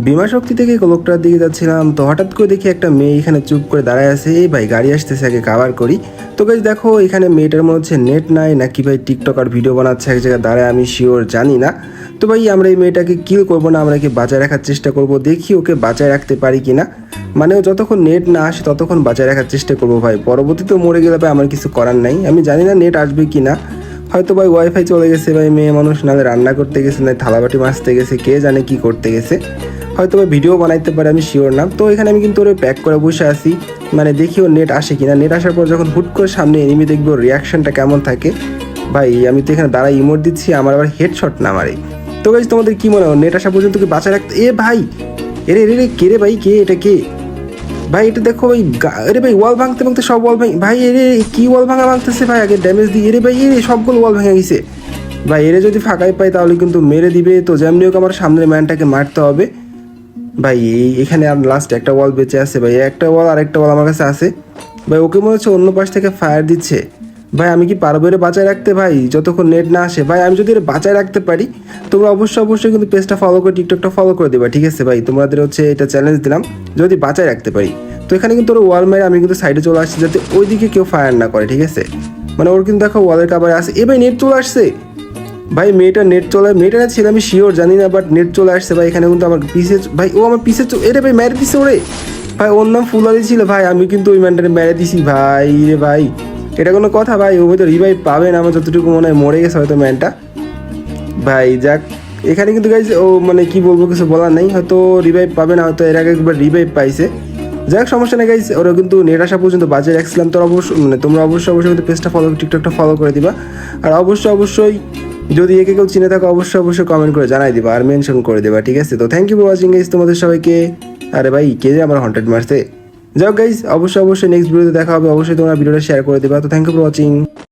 বিমা শক্তি থেকে কলকটার দিকে যাচ্ছিলাম, তো হঠাৎ করে দেখি একটা মেয়ে এখানে চুপ করে দাঁড়ায় আছে। এই ভাই গাড়ি আসতেছে, আগে কাভার করি। তো গাইস দেখো এখানে মেয়েটার মনে হচ্ছে নেট নাই নাকি ভাই টিকটক আর ভিডিও বানাচ্ছে এক জায়গায় দাঁড়ায়, আমি শিওর জানি না। তো ভাই আমরা এই মেয়েটাকে কিল করবো না, আমরা একে বাঁচায় রাখার চেষ্টা করব, দেখি ওকে বাঁচায় রাখতে পারি কিনা। মানে ও যতক্ষণ নেট না আসে ততক্ষণ বাঁচায় রাখার চেষ্টা করবো ভাই, পরবর্তীতে মরে গেলে ভাই আমার কিছু করার নাই। আমি জানি না নেট আসবে কি না, হয়তো ভাই ওয়াইফাই চলে গেছে ভাই, মেয়ে মানুষ নাহলে রান্না করতে গেছে, না থালাবাটি মাজতে গেছে, কে জানে কি করতে গেছে, হয়তো ভাই ভিডিও বানাইতে পারে, আমি শিওর না। তো এখানে আমি কিন্তু ওরে প্যাক করে বসে আছি, মানে দেখি ওর নেট আসে কিনা। নেট আসার পর যখন হুট করে সামনে এনিমি দেখবো রিয়াকশনটা কেমন থাকে। ভাই আমি তো এখানে দাঁড়াই ইমোট দিচ্ছি, আমার আবার হেডশট না মারে। তো গাইস তোমাদের কি মনে হয় নেট আসা পর্যন্ত কি বাঁচা রাখতে? এ ভাই এরে রে রে কে রে ভাই, কে এটা কে ভাই? এটা দেখো ভাই, আরে ভাই ওয়াল ভাঙতে ভাঙতে সব ওয়াল ভাই, ভাই এরে কি ওয়াল ভাঙতেছে ভাই, আগে ড্যামেজ দিই। এরে ভাই এরে সবগুলো ওয়াল ভেঙে গেছে ভাই, এরে যদি ফাঁকায় পাই তাহলে কিন্তু মেরে দিবে। তো যেমনি হোক আমার সামনের ম্যানটাকে মারতে হবে ভাই। এখানে আর লাস্ট একটা ওয়াল বেঁচে আছে ভাই, একটা ওয়াল আর একটা ওয়াল আমার কাছে আছে ভাই। ওকে মনে হচ্ছে অন্য পাশ থেকে ফায়ার দিচ্ছে ভাই, আমি কি পারবো এর বাঁচায় রাখতে ভাই যতক্ষণ নেট না আসে? ভাই আমি যদি এর বাঁচায় রাখতে পারি, তোমরা অবশ্যই কিন্তু পেজটা ফলো করে টিকটকটা ফলো করে দেবা, ঠিক আছে ভাই? তোমাদের হচ্ছে এটা চ্যালেঞ্জ দিলাম, যদি বাঁচায় রাখতে পারি। তো এখানে কিন্তু ওর ওয়াল মেরে আমি কিন্তু সাইডে চলে আসছি, যাতে ওইদিকে কেউ ফায়ার না করে, ঠিক আছে? মানে ওর কিন্তু দেখো ওয়ালের কাবারে আসে। এ ভাই নেট চলে আসছে ভাই, মেয়েটা নেট চলে, মেয়েটা ছিল আমি শিওর জানি না, বাট নেট চলে আসছে ভাই। এখানে কিন্তু আমার পিছে ভাই, ও আমার পিছে এরে ভাই মেরে দিছে ওরে ভাই, ওর নাম ফুলারি ছিল ভাই, আমি কিন্তু ওই ম্যানটাকে মেরে দিছি ভাই রে ভাই। এটা কোনো কথা ভাই? ও হয়তো রিভাইভ পাবে না, আমার যতটুকু মনে হয় মরে গেছে হয়তো ম্যানটা ভাই। যাক এখানে কিন্তু গাইজ ও মানে কি বলবো, কিছু বলার নেই, হয়তো রিভাইভ পাবে না, হয়তো এর আগে একবার রিভাইভ পাইছে। যাক সমস্যা নেই গাইজ, ওরা কিন্তু নেট আসা পর্যন্ত বাজে রাখছিলাম। তোরা তোমরা অবশ্যই কিন্তু পেজটা ফলো টিকটকটা ফলো করে দিবা। আর অবশ্যই যদি একে কেউ চিনে থাকো অবশ্যই কমেন্ট করে জানাই দিবা আর মেনশন করে দেবা, ঠিক আছে? তো thank you for watching guys তোমাদের সবাইকে। আরে ভাই কে যে আমার হন্টেড মারছে। যাক গাইজ অবশ্যই নেক্সট ভিডিওতে দেখা হবে, অবশ্যই তোমরা ভিডিওটা শেয়ার করে দেবা। তো থ্যাংক ইউ ফর ওয়াচিং।